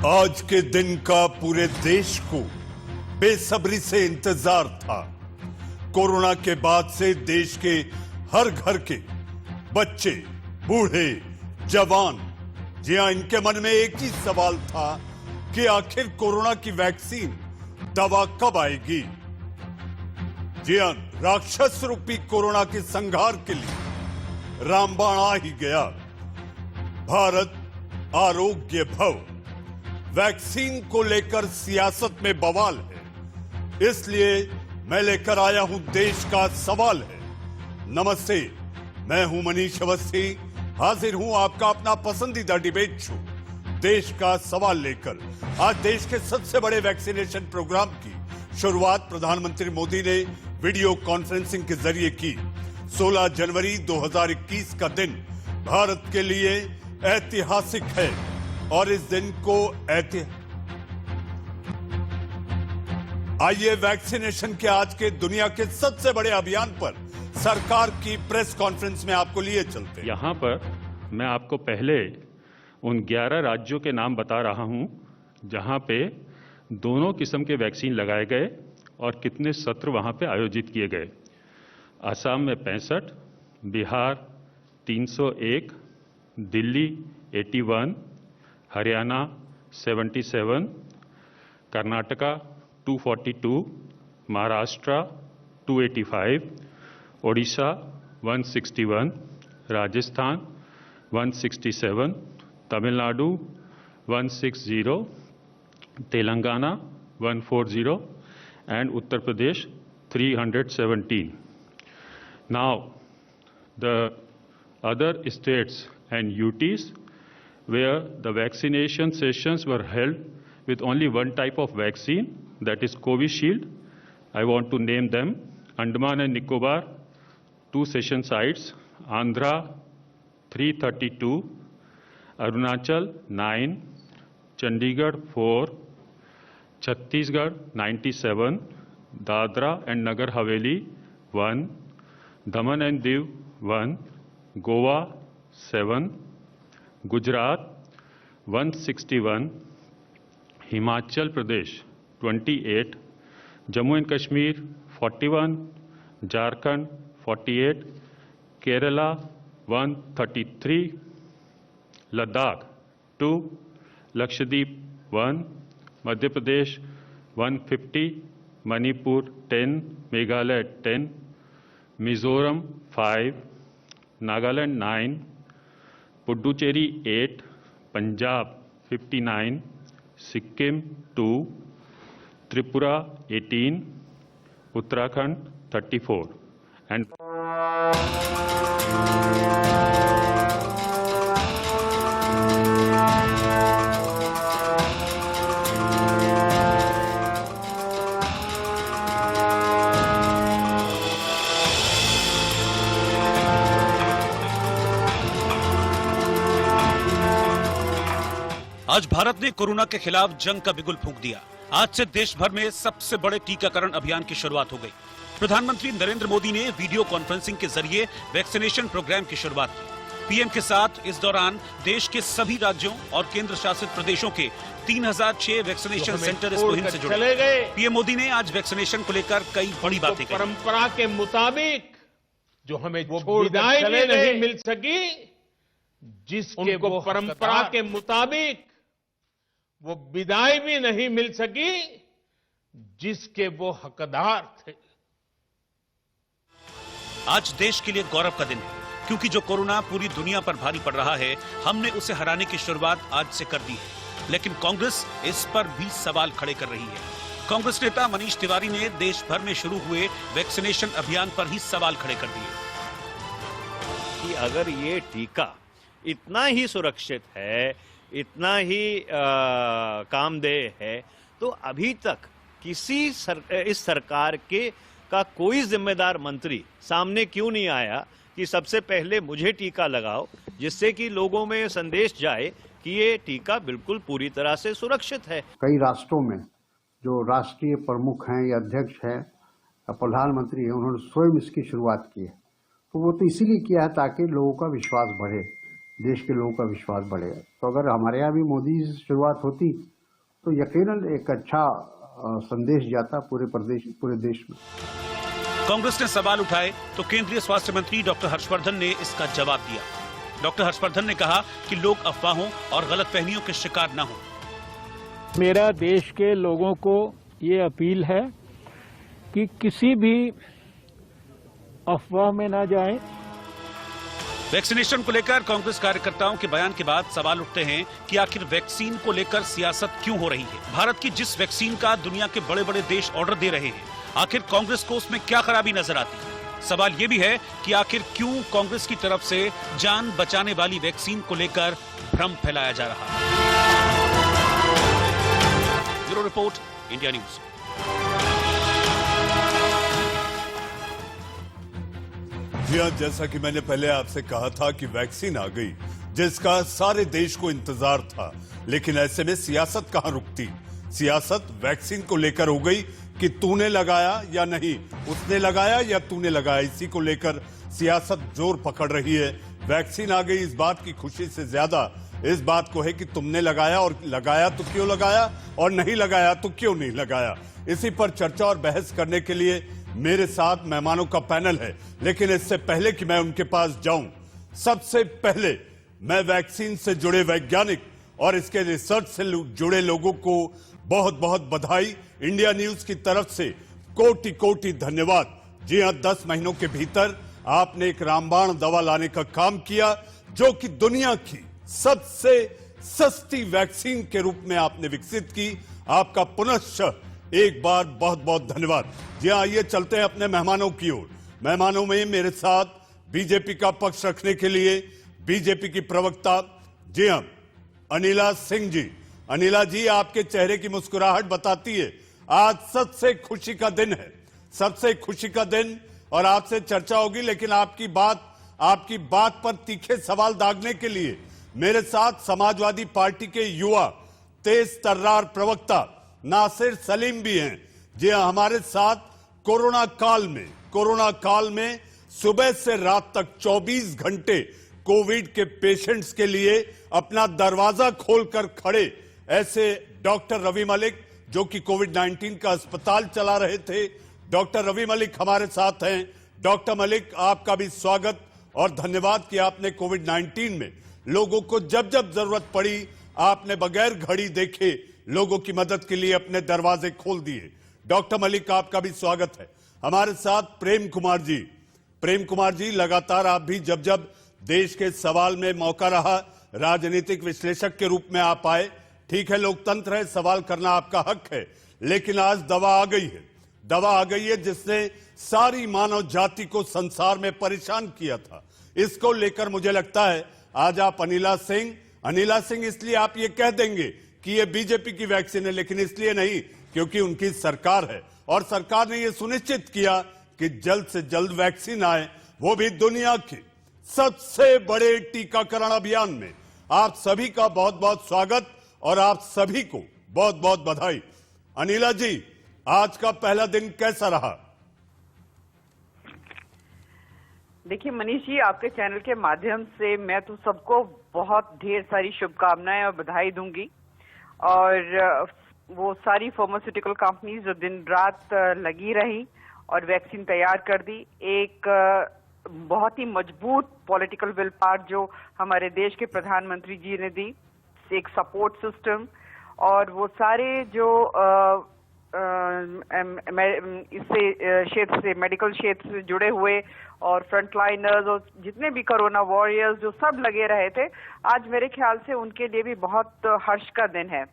आज के दिन का पूरे देश को बेसब्री से इंतजार था। कोरोना के बाद से देश के हर घर के बच्चे, बूढ़े, जवान, जी हां, इनके मन में एक ही सवाल था कि आखिर कोरोना की वैक्सीन, दवा कब आएगी। जी हां, राक्षस रूपी कोरोना के संहार के लिए रामबाण आ ही गया। भारत आरोग्य भव। वैक्सीन को लेकर सियासत में बवाल है, इसलिए मैं लेकर आया हूं देश का सवाल है। नमस्ते, मैं हूं मनीष अवस्थी, हाजिर हूं आपका अपना पसंदीदा डिबेट शो देश का सवाल लेकर। आज देश के सबसे बड़े वैक्सीनेशन प्रोग्राम की शुरुआत प्रधानमंत्री मोदी ने वीडियो कॉन्फ्रेंसिंग के जरिए की। 16 जनवरी 2021 का दिन भारत के लिए ऐतिहासिक है और इस दिन को आइए वैक्सीनेशन के आज के दुनिया के सबसे बड़े अभियान पर सरकार की प्रेस कॉन्फ्रेंस में आपको लिए चलते हैं। यहाँ पर मैं आपको पहले उन 11 राज्यों के नाम बता रहा हूँ जहाँ पे दोनों किस्म के वैक्सीन लगाए गए और कितने सत्र वहाँ पे आयोजित किए गए। असम में 65, Bihar 301, Delhi 81, Haryana 77, Karnataka 242, Maharashtra 285, Odisha 161, Rajasthan 167, Tamil Nadu 160, Telangana 140 and Uttar Pradesh 317. Now, the other states and UTs where the vaccination sessions were held with only one type of vaccine, that is Covishield. I want to name them: Andaman and Nicobar 2 session sites, Andhra 332, Arunachal 9, Chandigarh 4, Chhattisgarh 97, Dadra and Nagar Haveli 1, Daman and Diu 1, Goa 7, Gujarat 161, Himachal Pradesh 28, Jammu and Kashmir 41, Jharkhand 48, Kerala 133, Ladakh 2, Lakshadweep 1, Madhya Pradesh 150, Manipur 10, Meghalaya 10, Mizoram 5, Nagaland 9, Puducherry 8, Punjab 59, Sikkim 2, Tripura 18, Uttarakhand 34, and आज भारत ने corona के खिलाफ जंग का बिगुल फूंक दिया। आज से देश भर में सबसे बड़े टीकाकरण अभियान की शुरुआत हो गई। प्रधानमंत्री नरेंद्र मोदी ने वीडियो कॉन्फ्रेंसिंग के जरिए वैक्सीनेशन प्रोग्राम की शुरुआत की। पीएम के साथ इस दौरान देश के सभी राज्यों और केंद्र शासित प्रदेशों के 3006 वैक्सीनेशन सेंटर इस मुहिम से जुड़े। पीएम मोदी ने आज वैक्सीनेशन को लेकर कई बड़ी बातें कही। परंपरा के मुताबिक जो हमें विदाई भी नहीं मिल सकी, जिसके वो परंपरा के मुताबिक वो विदाई भी नहीं मिल सकी, जिसके वो हकदार थे। आज देश के लिए गौरव का दिन है, क्योंकि जो कोरोना पूरी दुनिया पर भारी पड़ रहा है, हमने उसे हराने की शुरुआत आज से कर दी है। लेकिन कांग्रेस इस पर भी सवाल खड़े कर रही है। कांग्रेस नेता मनीष तिवारी ने देश भर में शुरू हुए वैक्सीनेशन अभियान पर ही सवाल खड़े कर दिए कि अगर ये टीका इतना ही सुरक्षित है, इतना ही कामदेह है, तो अभी तक किसी इस सरकार के का कोई जिम्मेदार मंत्री सामने क्यों नहीं आया कि सबसे पहले मुझे टीका लगाओ, जिससे कि लोगों में संदेश जाए कि ये टीका बिल्कुल पूरी तरह से सुरक्षित है। कई राष्ट्रों में जो राष्ट्रीय प्रमुख हैं या अध्यक्ष हैं या प्रधानमंत्री हैं, उन्होंने स्वयं इसकी शुरुआत की है। तो वो तो इसीलिए किया है ताकि लोगों का विश्वास बढ़े, देश के लोगों का विश्वास बढ़े। तो अगर हमारे यहाँ भी मोदी से शुरुआत होती तो यकीनन एक अच्छा संदेश जाता पूरे देश में। कांग्रेस ने सवाल उठाए तो केंद्रीय स्वास्थ्य मंत्री डॉक्टर हर्षवर्धन ने इसका जवाब दिया। डॉक्टर हर्षवर्धन ने कहा कि लोग अफवाहों और गलतफहमियों के शिकार न हों। मेरा देश के लोगों को ये अपील है कि किसी भी अफवाह में ना जाएं। वैक्सीनेशन को लेकर कांग्रेस कार्यकर्ताओं के बयान के बाद सवाल उठते हैं कि आखिर वैक्सीन को लेकर सियासत क्यों हो रही है। भारत की जिस वैक्सीन का दुनिया के बड़े बड़े देश ऑर्डर दे रहे हैं, आखिर कांग्रेस को उसमें क्या खराबी नजर आती है। सवाल यह भी है कि आखिर क्यों कांग्रेस की तरफ से जान बचाने वाली वैक्सीन को लेकर भ्रम फैलाया जा रहा है। Bureau report, India news. जी हाँ, जैसा कि मैंने पहले आपसे कहा था कि वैक्सीन आ गई जिसका सारे देश को इंतजार था, लेकिन ऐसे में सियासत कहां रुकती। सियासत वैक्सीन को लेकर हो गई कि तूने लगाया या नहीं, उसने लगाया या तूने लगाया, इसी को लेकर सियासत जोर पकड़ रही है। वैक्सीन आ गई इस बात की खुशी से ज्यादा इस बात को है कि तुमने लगाया, और लगाया तो क्यों लगाया, और नहीं लगाया तो क्यों नहीं लगाया। इसी पर चर्चा और बहस करने के लिए मेरे साथ मेहमानों का पैनल है। लेकिन इससे पहले कि मैं उनके पास जाऊं, सबसे पहले मैं वैक्सीन से जुड़े वैज्ञानिक और इसके रिसर्च से जुड़े लोगों को बहुत बहुत बधाई। इंडिया न्यूज की तरफ से कोटि कोटि धन्यवाद। जी हां, 10 महीनों के भीतर आपने एक रामबाण दवा लाने का काम किया, जो कि दुनिया की सबसे सस्ती वैक्सीन के रूप में आपने विकसित की। आपका पुनश्च एक बार बहुत बहुत धन्यवाद। जी हाँ, आइए चलते हैं अपने मेहमानों की ओर। मेहमानों में मेरे साथ बीजेपी का पक्ष रखने के लिए बीजेपी की प्रवक्ता, जी हाँ, अनिला सिंह जी। अनिला जी, आपके चेहरे की मुस्कुराहट बताती है आज सबसे खुशी का दिन है, सबसे खुशी का दिन, और आपसे चर्चा होगी। लेकिन आपकी बात पर तीखे सवाल दागने के लिए मेरे साथ समाजवादी पार्टी के युवा तेज तर्रार प्रवक्ता नासिर सलीम भी हैं। जी हाँ, हमारे साथ कोरोना काल में सुबह से रात तक 24 घंटे कोविड के पेशेंट्स के लिए अपना दरवाजा खोलकर खड़े ऐसे डॉक्टर रवि मलिक, जो कि कोविड-19 का अस्पताल चला रहे थे। डॉक्टर रवि मलिक हमारे साथ हैं। डॉक्टर मलिक, आपका भी स्वागत और धन्यवाद कि आपने कोविड-19 में लोगों को जब जब जरूरत पड़ी, आपने बगैर घड़ी देखे लोगों की मदद के लिए अपने दरवाजे खोल दिए। डॉक्टर मलिक, आपका भी स्वागत है। हमारे साथ प्रेम कुमार जी, लगातार आप भी जब जब देश के सवाल में मौका रहा, राजनीतिक विश्लेषक के रूप में आप आए। ठीक है, लोकतंत्र है, सवाल करना आपका हक है, लेकिन आज दवा आ गई है जिसने सारी मानव जाति को संसार में परेशान किया था। इसको लेकर मुझे लगता है आज आप अनिला सिंह इसलिए आप ये कह देंगे कि ये बीजेपी की वैक्सीन है, लेकिन इसलिए नहीं क्योंकि उनकी सरकार है और सरकार ने ये सुनिश्चित किया कि जल्द से जल्द वैक्सीन आए, वो भी दुनिया के सबसे बड़े टीकाकरण अभियान में। आप सभी का बहुत बहुत स्वागत और आप सभी को बहुत बहुत बधाई। अनिला जी, आज का पहला दिन कैसा रहा? देखिए मनीष जी, आपके चैनल के माध्यम से मैं तो सबको बहुत ढेर सारी शुभकामनाएं और बधाई दूंगी। और वो सारी फार्मास्यूटिकल कंपनीज जो दिन रात लगी रही और वैक्सीन तैयार कर दी, एक बहुत ही मजबूत पॉलिटिकल विल पावर जो हमारे देश के प्रधानमंत्री जी ने दी, एक सपोर्ट सिस्टम, और वो सारे जो इससे क्षेत्र से, मेडिकल क्षेत्र से जुड़े हुए और फ्रंटलाइनर्स और जितने भी कोरोना वॉरियर्स जो सब लगे रहे थे, आज मेरे ख्याल से उनके लिए भी बहुत हर्ष का दिन है।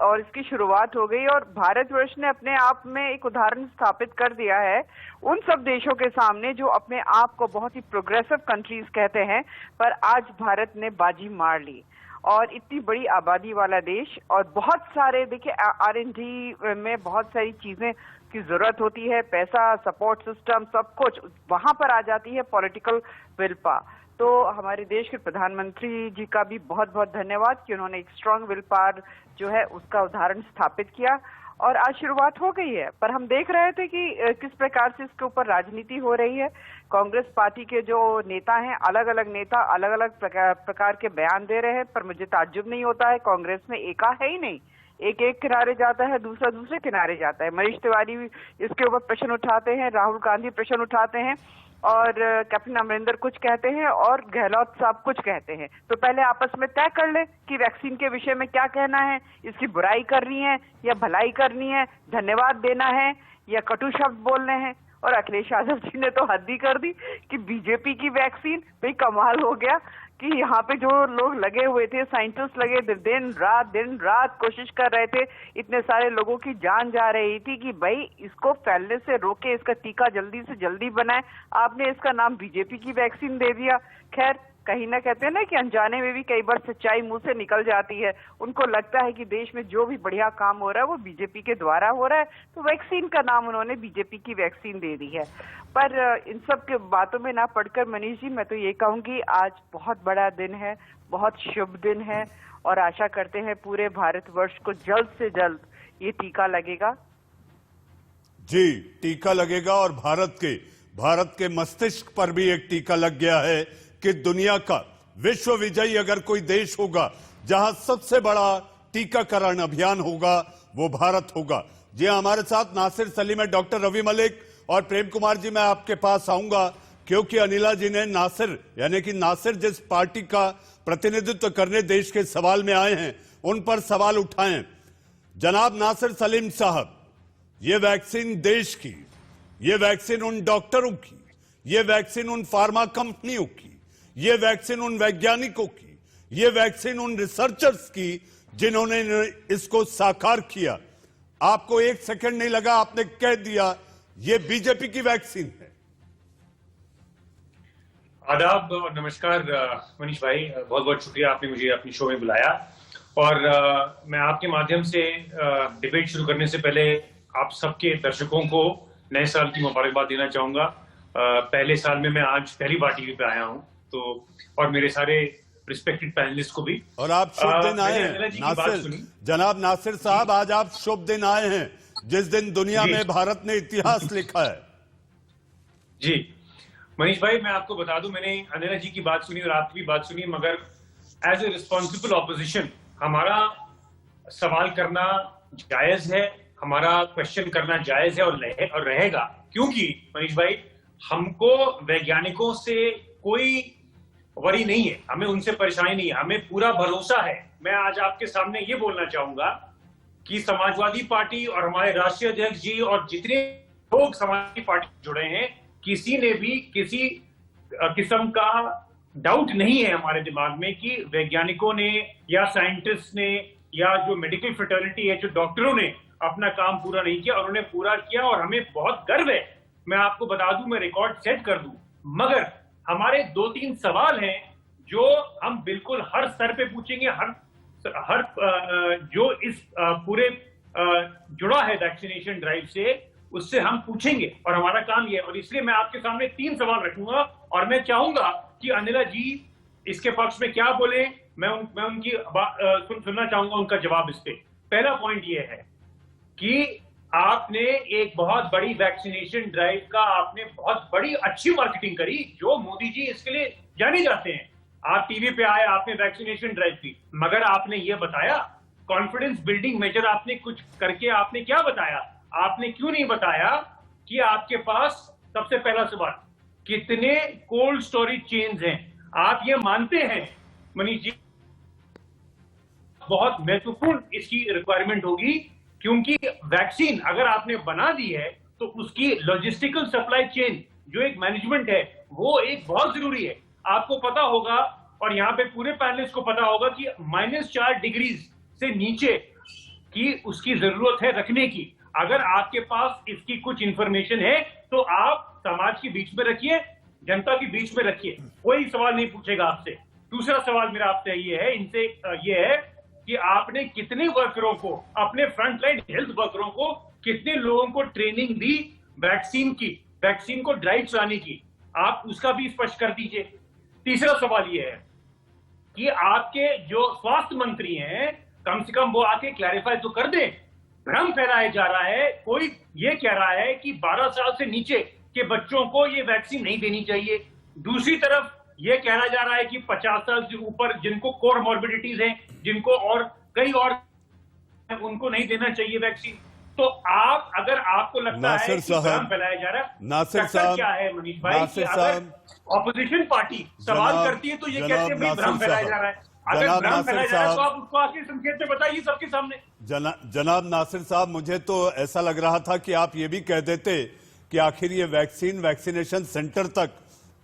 और इसकी शुरुआत हो गई और भारतवर्ष ने अपने आप में एक उदाहरण स्थापित कर दिया है उन सब देशों के सामने जो अपने आप को बहुत ही प्रोग्रेसिव कंट्रीज कहते हैं, पर आज भारत ने बाजी मार ली। और इतनी बड़ी आबादी वाला देश और बहुत सारे, देखिए R&D में बहुत सारी चीजें की जरूरत होती है, पैसा, सपोर्ट सिस्टम, सब कुछ वहां पर आ जाती है पॉलिटिकल विल पावर। तो हमारे देश के प्रधानमंत्री जी का भी बहुत बहुत धन्यवाद कि उन्होंने एक स्ट्रांग विल पावर जो है उसका उदाहरण स्थापित किया और आज शुरुआत हो गई है। पर हम देख रहे थे कि किस प्रकार से इसके ऊपर राजनीति हो रही है। कांग्रेस पार्टी के जो नेता हैं, अलग अलग नेता अलग अलग प्रकार के बयान दे रहे हैं, पर मुझे ताज्जुब नहीं होता है, कांग्रेस में एका है ही नहीं एक किनारे जाता है, दूसरा दूसरे किनारे जाता है। मनीष तिवारी इसके ऊपर प्रश्न उठाते हैं, राहुल गांधी प्रश्न उठाते हैं, और कैप्टन अमरिंदर कुछ कहते हैं और गहलोत साहब कुछ कहते हैं। तो पहले आपस में तय कर ले कि वैक्सीन के विषय में क्या कहना है, इसकी बुराई करनी है या भलाई करनी है, धन्यवाद देना है या कटु शब्द बोलने हैं। और अखिलेश यादव जी ने तो हद ही कर दी कि बीजेपी की वैक्सीन, भाई कमाल हो गया कि यहाँ पे जो लोग लगे हुए थे, साइंटिस्ट लगे दिन रात कोशिश कर रहे थे, इतने सारे लोगों की जान जा रही थी कि भाई इसको फैलने से रोके, इसका टीका जल्दी से जल्दी बनाए। आपने इसका नाम बीजेपी की वैक्सीन दे दिया। खैर, कहीं ना कहते हैं ना कि अनजाने में भी कई बार सच्चाई मुंह से निकल जाती है। उनको लगता है कि देश में जो भी बढ़िया काम हो रहा है वो बीजेपी के द्वारा हो रहा है, तो वैक्सीन का नाम उन्होंने बीजेपी की वैक्सीन दे दी है। पर इन सब के बातों में ना पड़कर मनीष जी, मैं तो ये कहूंगी आज बहुत बड़ा दिन है, बहुत शुभ दिन है, और आशा करते हैं पूरे भारतवर्ष को जल्द से जल्द ये टीका लगेगा। जी, टीका लगेगा, और भारत के मस्तिष्क पर भी एक टीका लग गया है कि दुनिया का विश्व विजयी अगर कोई देश होगा जहां सबसे बड़ा टीकाकरण अभियान होगा, वो भारत होगा। जी हाँ, हमारे साथ नासिर सलीम है, डॉक्टर रवि मलिक और प्रेम कुमार जी, मैं आपके पास आऊंगा क्योंकि अनिला जी ने नासिर जिस पार्टी का प्रतिनिधित्व करने देश के सवाल में आए हैं उन पर सवाल उठाए। जनाब नासिर सलीम साहब, ये वैक्सीन देश की, ये वैक्सीन उन डॉक्टरों की, ये वैक्सीन उन फार्मा कंपनियों की, ये वैक्सीन उन वैज्ञानिकों की, ये वैक्सीन उन रिसर्चर्स की जिन्होंने इसको साकार किया। आपको एक सेकंड नहीं लगा, आपने कह दिया ये बीजेपी की वैक्सीन है। आदाब और नमस्कार मनीष भाई, बहुत बहुत शुक्रिया आपने मुझे अपनी शो में बुलाया। और मैं आपके माध्यम से डिबेट शुरू करने से पहले आप सबके दर्शकों को नए साल की मुबारकबाद देना चाहूंगा। पहले साल में मैं आज पहली बार टीवी पे आया हूं, तो और मेरे सारे रिस्पेक्टेड पैनलिस्ट को भी। और आप शुभ दिन आए हैं नासिर, जनाब नासिर साहब, आज आप शुभ दिन आए हैं जिस दिन दुनिया में भारत ने इतिहास लिखा है। जी मनीष भाई, मैं आपको बता दूं, मैंने अनिला जी की बात सुनी और आपकी भी बात सुनी, मगर एज ए रिस्पॉन्सिबल ऑपोजिशन हमारा सवाल करना जायज है, हमारा क्वेश्चन करना जायज है और रहेगा, क्योंकि मनीष भाई हमको वैज्ञानिकों से कोई वरी नहीं है, हमें उनसे परेशानी नहीं है, हमें पूरा भरोसा है। मैं आज आपके सामने ये बोलना चाहूंगा कि समाजवादी पार्टी और हमारे राष्ट्रीय अध्यक्ष जी और जितने लोग समाजवादी पार्टी जुड़े हैं, किसी ने भी किसी किस्म का डाउट नहीं है हमारे दिमाग में कि वैज्ञानिकों ने या साइंटिस्ट ने या जो मेडिकल फ्रेटर्निटी है, जो डॉक्टरों ने अपना काम पूरा नहीं किया, और उन्होंने पूरा किया और हमें बहुत गर्व है। मैं आपको बता दूं, मैं रिकॉर्ड सेट कर दूं, मगर हमारे 2-3 सवाल हैं जो हम बिल्कुल हर स्तर पे पूछेंगे, हर जो इस पूरे जुड़ा है वैक्सीनेशन ड्राइव से, उससे हम पूछेंगे, और हमारा काम ये है। और इसलिए मैं आपके सामने 3 सवाल रखूंगा और मैं चाहूंगा कि अनिला जी इसके पक्ष में क्या बोले, मैं उनकी सुनना चाहूंगा उनका जवाब इस पे। पहला पॉइंट ये है कि आपने एक बहुत बड़ी वैक्सीनेशन ड्राइव का आपने बहुत बड़ी अच्छी मार्केटिंग करी, जो मोदी जी इसके लिए जाने जाते हैं। आप टीवी पे आए, आपने वैक्सीनेशन ड्राइव की, मगर आपने ये बताया कॉन्फिडेंस बिल्डिंग मेजर आपने कुछ करके आपने क्या बताया? आपने क्यों नहीं बताया कि आपके पास, सबसे पहला सवाल, कितने कोल्ड स्टोरेज चेन्स हैं? आप ये मानते हैं मनीष जी बहुत महत्वपूर्ण इसकी रिक्वायरमेंट होगी, क्योंकि वैक्सीन अगर आपने बना दी है तो उसकी लॉजिस्टिकल सप्लाई चेन जो एक मैनेजमेंट है वो एक बहुत जरूरी है। आपको पता होगा और यहाँ पे पूरे पैनलिस्ट को पता होगा कि -4 डिग्री से नीचे की उसकी जरूरत है रखने की। अगर आपके पास इसकी कुछ इंफॉर्मेशन है तो आप समाज के बीच में रखिए, जनता के बीच में रखिए, कोई सवाल नहीं पूछेगा आपसे। दूसरा सवाल मेरा आपसे ये है कि आपने कितने वर्करों को, अपने फ्रंटलाइन हेल्थ वर्करों को, कितने लोगों को ट्रेनिंग दी वैक्सीन को ड्राइव चलाने की? आप उसका भी स्पष्ट कर दीजिए। तीसरा सवाल यह है कि आपके जो स्वास्थ्य मंत्री हैं, कम से कम वो आके क्लैरिफाई तो कर दें। भ्रम फैलाया जा रहा है, कोई ये कह रहा है कि 12 साल से नीचे के बच्चों को ये वैक्सीन नहीं देनी चाहिए। दूसरी तरफ ये कहना जा रहा है कि 50 साल से ऊपर जिनको कोरमॉर्बिडिटीज हैं, जिनको और कई और उनको नहीं देना चाहिए वैक्सीन। तो आप, अगर आपको लगता है नासिर कि साहब, भ्रम फैलाया जा रहा है, नासिर चक्कर साहब, क्या है मनीष भाई, कि नासिर अगर साहब, ऑपोजिशन पार्टी सवाल जनाब- करती है तो ये जनाब कहते हैं भाई भ्रम नासिर फैलाया साहब, जा रहा है। अगर जनाब भ्रम नासिर फैलाया जा रहा है तो साहब, आप उसको आके संक्षेप में बताइए सबके सामने। जनाब नासिर साहब, मुझे तो ऐसा लग रहा था कि आप ये भी कह देते कि आखिर ये वैक्सीनेशन सेंटर तक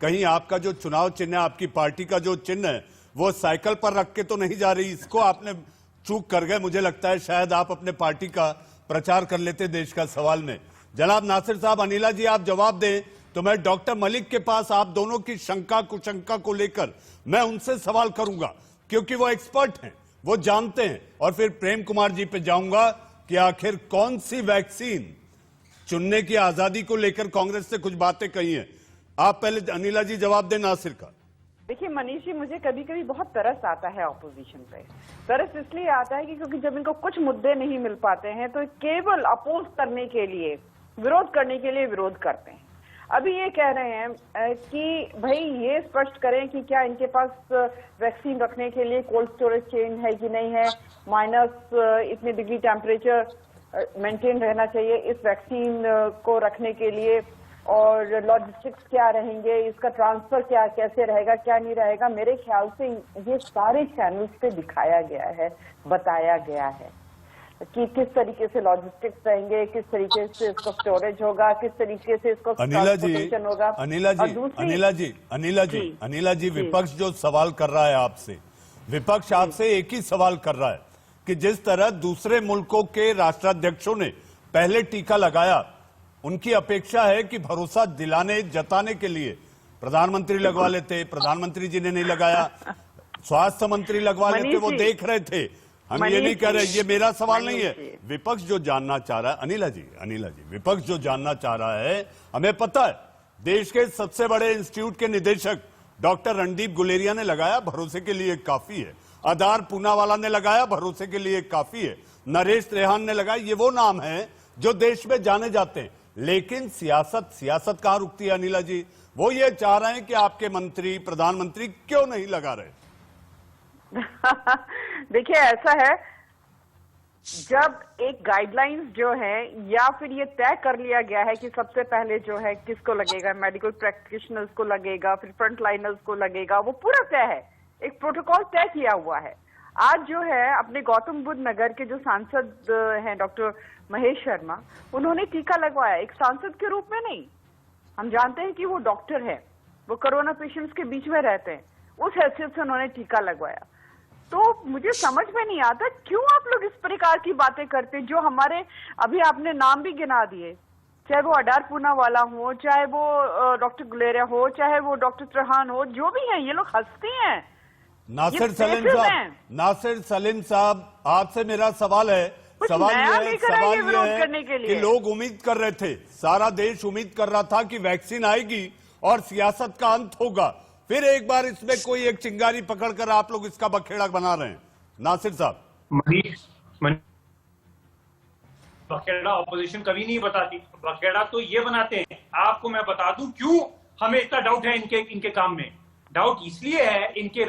कहीं आपका जो चुनाव चिन्ह है, आपकी पार्टी का जो चिन्ह है, वो साइकिल पर रख के तो नहीं जा रही। इसको आपने चूक कर गए। मुझे लगता है शायद आप अपने पार्टी का प्रचार कर लेते देश का सवाल में। जनाब नासिर साहब, अनिला जी आप जवाब दें तो मैं डॉक्टर मलिक के पास आप दोनों की शंका कुशंका को लेकर मैं उनसे सवाल करूंगा, क्योंकि वो एक्सपर्ट हैं, वो जानते हैं। और फिर प्रेम कुमार जी पे जाऊंगा कि आखिर कौन सी वैक्सीन चुनने की आजादी को लेकर कांग्रेस ने कुछ बातें कही हैं। आप पहले अनिला जी जवाब दें नासिर का। देखिए मनीष जी, मुझे कभी कभी बहुत तरस आता है ऑपोजिशन पे। तरस इसलिए आता है कि क्योंकि जब इनको कुछ मुद्दे नहीं मिल पाते हैं तो केवल अपोज करने के लिए, विरोध करने के लिए विरोध करते हैं। अभी ये कह रहे हैं कि भाई ये स्पष्ट करें कि क्या इनके पास वैक्सीन रखने के लिए कोल्ड स्टोरेज चेन है कि नहीं है, माइनस इतने डिग्री टेम्परेचर मेंटेन रहना चाहिए इस वैक्सीन को रखने के लिए, और लॉजिस्टिक्स क्या रहेंगे, इसका ट्रांसफर क्या कैसे रहेगा, क्या नहीं रहेगा। मेरे ख्याल से ये सारे चैनल्स पे दिखाया गया है, बताया गया है कि किस तरीके से लॉजिस्टिक्स रहेंगे, किस तरीके से इसका स्टोरेज होगा, किस तरीके से इसको ट्रांसपोर्टेशन होगा। अनिला जी, विपक्ष जो सवाल कर रहा है आपसे, विपक्ष आपसे एक ही सवाल कर रहा है कि जिस तरह दूसरे मुल्कों के राष्ट्राध्यक्षों ने पहले टीका लगाया, उनकी अपेक्षा है कि भरोसा दिलाने जताने के लिए प्रधानमंत्री लगवा लेते। प्रधानमंत्री जी ने नहीं लगाया, स्वास्थ्य मंत्री लगवा लेते, वो देख रहे थे। हम ये नहीं कह रहे, ये मेरा सवाल नहीं है। विपक्ष जो जानना चाह रहा है, अनिला जी, विपक्ष जो जानना चाह रहा है, हमें पता है देश के सबसे बड़े इंस्टीट्यूट के निदेशक डॉक्टर रणदीप गुलेरिया ने लगाया, भरोसे के लिए काफी है। आधार पूनावाला ने लगाया, भरोसे के लिए काफी है। नरेश त्रेहान ने लगाया। ये वो नाम है जो देश में जाने जाते हैं। लेकिन सियासत कहां रुकती है अनिला जी? वो ये चाह रहे हैं कि आपके मंत्री, प्रधानमंत्री क्यों नहीं लगा रहे? देखिए ऐसा है, जब एक गाइडलाइंस जो है या फिर ये तय कर लिया गया है कि सबसे पहले जो है किसको लगेगा, मेडिकल प्रैक्टिशनर्स को लगेगा, फिर फ्रंट लाइनर्स को लगेगा, वो पूरा तय है, एक प्रोटोकॉल तय किया हुआ है। आज जो है अपने गौतम बुद्ध नगर के जो सांसद हैं डॉक्टर महेश शर्मा, उन्होंने टीका लगवाया, एक सांसद के रूप में नहीं। हम जानते हैं कि वो डॉक्टर है, वो कोरोना पेशेंट्स के बीच में रहते हैं, उस हैसियत से उन्होंने टीका लगवाया। तो मुझे समझ में नहीं आता क्यों आप लोग इस प्रकार की बातें करते, जो हमारे अभी आपने नाम भी गिना दिए, चाहे वो अडार पूनावाला हो, चाहे वो डॉक्टर गुलेरिया हो, चाहे वो डॉक्टर त्रेहान हो, जो भी है, ये लोग हंसते हैं। नासिर सलीम साहब, आपसे मेरा सवाल है, सवाल ये है कि लोग उम्मीद कर रहे थे, सारा देश उम्मीद कर रहा था कि वैक्सीन आएगी और सियासत का अंत होगा। फिर एक बार इसमें कोई एक चिंगारी पकड़कर आप लोग इसका बखेड़ा बना रहे हैं। नासिर साहब, बखेड़ा ऑपोजिशन कभी नहीं बताती, बखेड़ा तो ये बनाते हैं। आपको मैं बता दूं क्यों हमें इतना डाउट है इनके काम में। डाउट इसलिए है इनके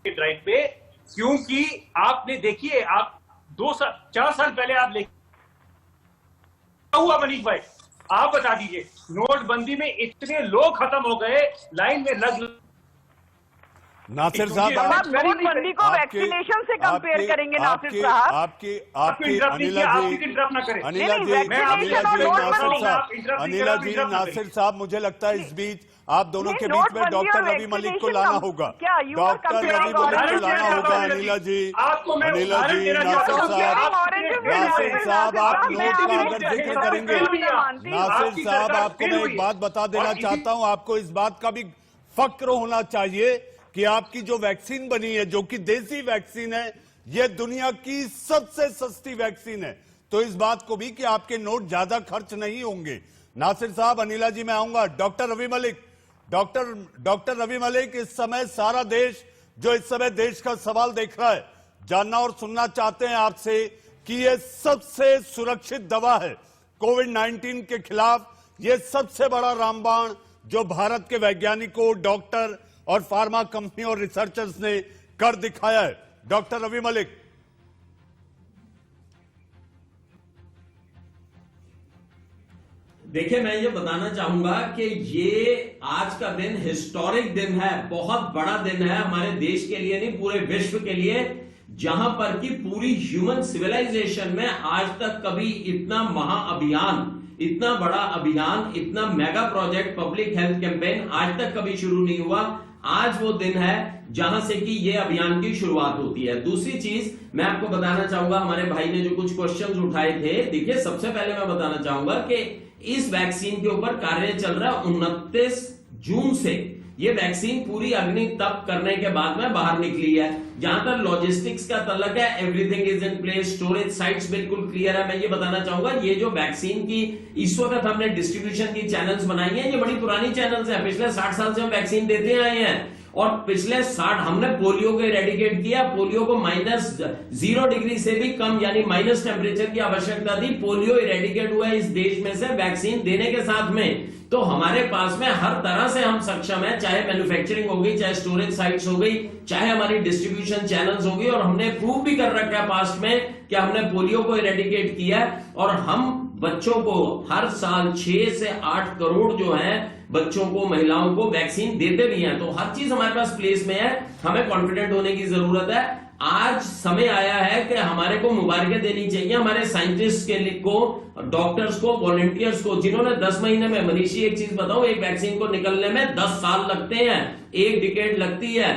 ड्राइव पे, क्योंकि आपने देखिए, आप 4 साल पहले आप हुआ मनीष भाई, आप बता दीजिए, नोटबंदी में इतने लोग खत्म हो गए लाइन में लग। नासिर साहब, आप नोटबंदी को वैक्सीनेशन से कंपेयर करेंगे नासिर साहब? आपकी अनिला जी, नासिर साहब, मुझे लगता है इस बीच आप दोनों के बीच में डॉक्टर रवि मलिक को लाना होगा। डॉक्टर रवि मलिक को लाना होगा। अनिला जी, नासिर साहब, आप नोट का अगर जिक्र करेंगे, नासिर साहब, आपको मैं एक बात बता देना चाहता हूं, आपको इस बात का भी फक्र होना चाहिए कि आपकी जो वैक्सीन बनी है, जो कि देसी वैक्सीन है, यह दुनिया की सबसे सस्ती वैक्सीन है। तो इस बात को भी कि आपके नोट ज्यादा खर्च नहीं होंगे। नासिर साहब, अनिला जी मैं आऊंगा। डॉक्टर रवि मलिक, डॉक्टर रवि मलिक, इस समय सारा देश जो इस समय देश का सवाल देख रहा है, जानना और सुनना चाहते हैं आपसे कि यह सबसे सुरक्षित दवा है कोविड-19 के खिलाफ, यह सबसे बड़ा रामबाण जो भारत के वैज्ञानिकों, डॉक्टर और फार्मा कंपनी और रिसर्चर्स ने कर दिखाया है। डॉक्टर रवि मलिक। देखिए, मैं ये बताना चाहूंगा कि ये आज का दिन हिस्टोरिक दिन है, बहुत बड़ा दिन है हमारे देश के लिए नहीं, पूरे विश्व के लिए, जहां पर कि पूरी ह्यूमन सिविलाइजेशन में आज तक कभी इतना महाअभियान, इतना बड़ा अभियान, इतना mega project, public health campaign आज तक कभी शुरू नहीं हुआ। आज वो दिन है जहां से कि ये अभियान की शुरुआत होती है। दूसरी चीज मैं आपको बताना चाहूंगा, हमारे भाई ने जो कुछ क्वेश्चंस उठाए थे, देखिए सबसे पहले मैं बताना चाहूंगा कि इस वैक्सीन के ऊपर कार्य चल रहा है 29 जून से। ये वैक्सीन पूरी अग्नि तप करने के बाद में बाहर निकली है। जहां तक लॉजिस्टिक्स का तल्लक है, everything is in place, storage sites बिल्कुल क्लियर है। मैं ये बताना चाहूंगा, ये जो वैक्सीन की इस वक्त हमने डिस्ट्रीब्यूशन की चैनल्स बनाई हैं, ये बड़ी पुरानी चैनल्स हैं। पिछले 60 साल से हम वैक्सीन देते आए हैं और पिछले 60 हमने पोलियो को इरेडिकेट किया। पोलियो को -0 डिग्री से भी कम यानी माइनस टेम्परेचर की आवश्यकता थी। पोलियो इरेडिकेट हुआ है इस देश में से वैक्सीन देने के साथ में। तो हमारे पास में हर तरह से हम सक्षम है, चाहे मैन्युफैक्चरिंग हो गई, चाहे स्टोरेज साइट्स हो गई, चाहे हमारी डिस्ट्रीब्यूशन चैनल्स हो गई, और हमने प्रूव भी कर रखा है पास्ट में कि हमने पोलियो को इरेडिकेट किया है। और हम बच्चों को हर साल 6 से 8 करोड़ जो है बच्चों को, महिलाओं को वैक्सीन देते भी हैं। तो हर चीज हमारे पास प्लेस में है, हमें कॉन्फिडेंट होने की जरूरत है। आज समय आया है कि हमारे को मुबारकें देनी चाहिए हमारे साइंटिस्ट को, डॉक्टर्स को, वॉलंटियर्स को, जिन्होंने 10 महीने में, मनीषी एक चीज बताओ, एक वैक्सीन को निकलने में 10 साल लगते हैं, 1 डिकेड लगती है।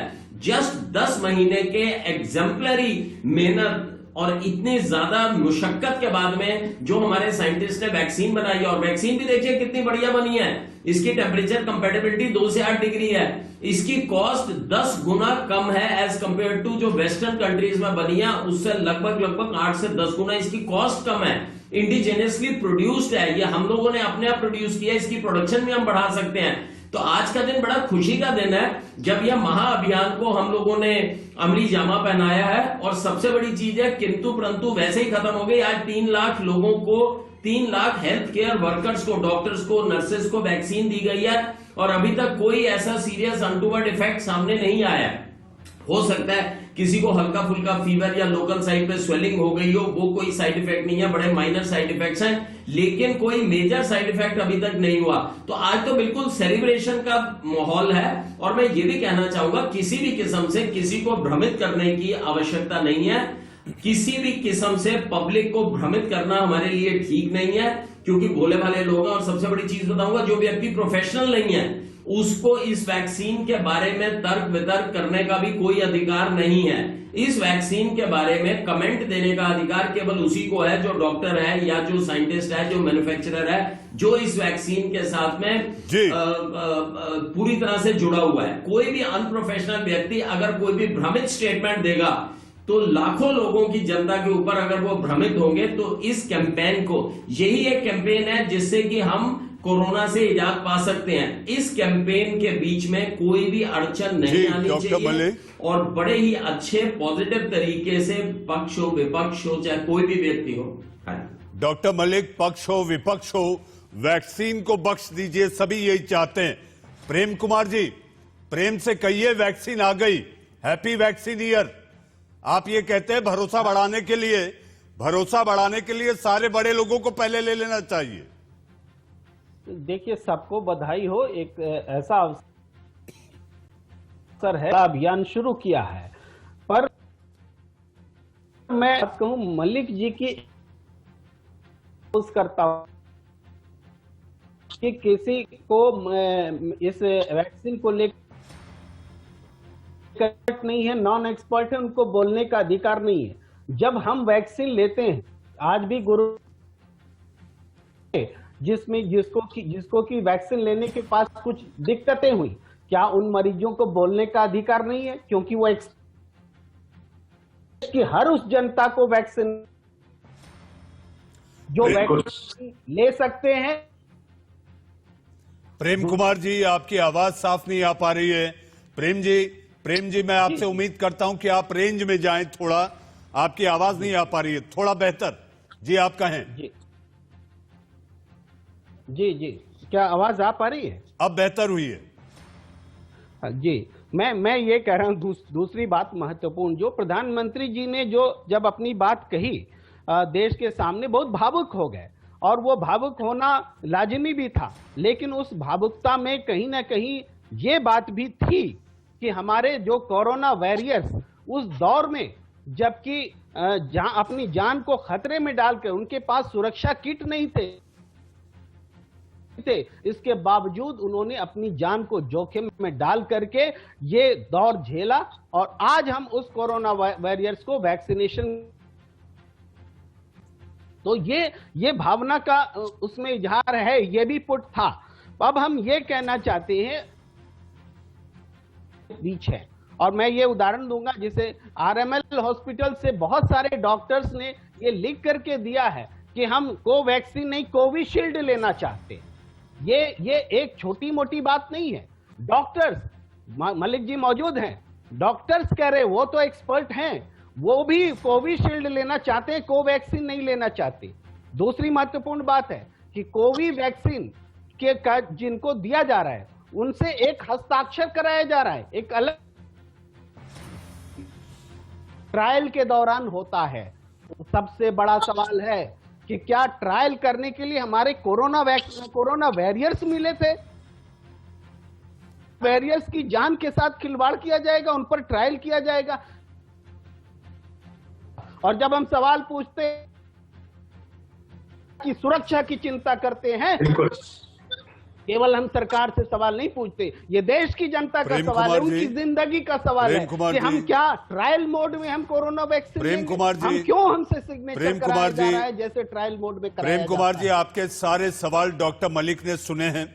जस्ट 10 महीने के एग्जाम्पलरी मेहनत और इतनी ज्यादा मुशक्कत के बाद में जो हमारे साइंटिस्ट ने वैक्सीन बनाई है, और वैक्सीन भी देखिए कितनी बढ़िया बनी है। इसकी टेम्परेचर कंपेटेबिलिटी 2 से 8 डिग्री है। इसकी कॉस्ट 10 गुना कम है एज कंपेयर टू जो वेस्टर्न कंट्रीज में बनी है, उससे लगभग 8 से 10 गुना इसकी कॉस्ट कम है। इंडिजेनियसली प्रोड्यूस्ड है, ये हम लोगों ने अपने आप प्रोड्यूस किया, इसकी प्रोडक्शन भी हम बढ़ा सकते हैं। तो आज का दिन बड़ा खुशी का दिन है जब यह महाअभियान को हम लोगों ने अमली जामा पहनाया है। और सबसे बड़ी चीज है, किंतु परंतु वैसे ही खत्म हो गई। आज 3 लाख लोगों को, 3 लाख हेल्थ केयर वर्कर्स को, डॉक्टर्स को, नर्सेस को वैक्सीन दी गई है, और अभी तक कोई ऐसा सीरियस अनटूवर्ड इफेक्ट सामने नहीं आया है। हो सकता है किसी को हल्का फुल्का फीवर या लोकल साइड पे स्वेलिंग हो गई हो, वो कोई साइड इफेक्ट नहीं है, बड़े माइनर साइड इफेक्ट्स हैं, लेकिन कोई मेजर साइड इफेक्ट अभी तक नहीं हुआ। तो आज तो बिल्कुल सेलिब्रेशन का माहौल है। और मैं ये भी कहना चाहूंगा, किसी भी किस्म से किसी को भ्रमित करने की आवश्यकता नहीं है। किसी भी किस्म से पब्लिक को भ्रमित करना हमारे लिए ठीक नहीं है, क्योंकि भोले भाले लोग हैं। और सबसे बड़ी चीज बताऊंगा, जो व्यक्ति प्रोफेशनल नहीं है उसको इस वैक्सीन के बारे में तर्क वितर्क करने का भी कोई अधिकार नहीं है। इस वैक्सीन के बारे में कमेंट देने का अधिकार केवल उसी को है जो डॉक्टर है, या जो साइंटिस्ट है, जो मैन्युफैक्चरर है, जो इस वैक्सीन के साथ में पूरी तरह से जुड़ा हुआ है। कोई भी अनप्रोफेशनल व्यक्ति अगर कोई भी भ्रमित स्टेटमेंट देगा तो लाखों लोगों की जनता के ऊपर अगर वो भ्रमित होंगे, तो इस कैंपेन को, यही एक कैंपेन है जिससे कि हम कोरोना से इजाद पा सकते हैं। इस कैंपेन के बीच में कोई भी अड़चन नहीं आनी चाहिए, और बड़े ही अच्छे पॉजिटिव तरीके से पक्ष हो, विपक्ष हो, चाहे कोई भी व्यक्ति हो। डॉक्टर मलिक, पक्ष हो विपक्ष हो, वैक्सीन को बख्श दीजिए, सभी यही चाहते हैं। प्रेम कुमार जी, प्रेम से कहिए वैक्सीन आ गई, हैप्पी वैक्सीन ईयर। आप ये कहते हैं भरोसा बढ़ाने के लिए सारे बड़े लोगों को पहले ले लेना चाहिए। देखिए, सबको बधाई हो, एक ऐसा अवसर है, अभियान शुरू किया है। पर मैं कहूं, मलिक जी की करता हूं कि किसी को इस वैक्सीन को लेकर नहीं है, नॉन एक्सपर्ट है, उनको बोलने का अधिकार नहीं है। जब हम वैक्सीन लेते हैं, आज भी गुरु जिसमें जिसको की वैक्सीन लेने के पास कुछ दिक्कतें हुई, क्या उन मरीजों को बोलने का अधिकार नहीं है? क्योंकि वो कि हर उस जनता को वैक्सीन जो वैक्सीन ले सकते हैं। प्रेम कुमार जी, आपकी आवाज साफ नहीं आ पा रही है। प्रेम जी, मैं आपसे उम्मीद करता हूं कि आप रेंज में जाएं थोड़ा, आपकी आवाज नहीं आ पा रही है, थोड़ा बेहतर। जी, आप कहें। जी, क्या आवाज आ पा रही है? अब बेहतर हुई है। जी, मैं ये कह रहा हूं, दूसरी बात महत्वपूर्ण, जो प्रधानमंत्री जी ने जब अपनी बात कही, देश के सामने बहुत भावुक हो गए। और वो भावुक होना लाजिमी भी था, लेकिन उस भावुकता में कहीं ना कहीं ये बात भी थी कि हमारे जो कोरोना वॉरियर्स उस दौर में, जबकि अपनी जान को खतरे में डालकर, उनके पास सुरक्षा किट नहीं थे, इसके बावजूद उन्होंने अपनी जान को जोखिम में डाल करके ये दौर झेला, और आज हम उस कोरोना वॉरियर्स को वैक्सीनेशन, तो ये भावना का उसमें इजहार है, ये भी पुट था। अब हम ये कहना चाहते हैं बीच है, और मैं ये उदाहरण दूंगा, जिसे आरएमएल हॉस्पिटल से बहुत सारे डॉक्टर्स ने ये लिख करके दिया है कि हम कोवैक्सीन नहीं कोविशील्ड लेना चाहते। ये एक छोटी मोटी बात नहीं है। डॉक्टर्स, मलिक जी मौजूद हैं, डॉक्टर्स कह रहे, वो तो एक्सपर्ट हैं, वो भी कोविशील्ड लेना चाहते हैं, कोवैक्सीन नहीं लेना चाहते। दूसरी महत्वपूर्ण बात है कि कोवैक्सीन के जिनको दिया जा रहा है उनसे एक हस्ताक्षर कराया जा रहा है, एक अलग ट्रायल के दौरान होता है। सबसे बड़ा सवाल है कि क्या ट्रायल करने के लिए हमारे कोरोना वॉरियर्स मिले थे? वॉरियर्स की जान के साथ खिलवाड़ किया जाएगा, उन पर ट्रायल किया जाएगा। और जब हम सवाल पूछते कि सुरक्षा की चिंता करते हैं, केवल हम सरकार से सवाल नहीं पूछते, ये देश की जनता का सवाल है, उनकी जिंदगी का सवाल है कि हम क्या ट्रायल मोड में हम कोरोना वैक्सीन हम क्यों हमसे सिग्नेचर कराया जा रहा है जैसे ट्रायल मोड में कराया प्रेम कुमार जी, आपके सारे सवाल डॉक्टर मलिक ने सुने हैं,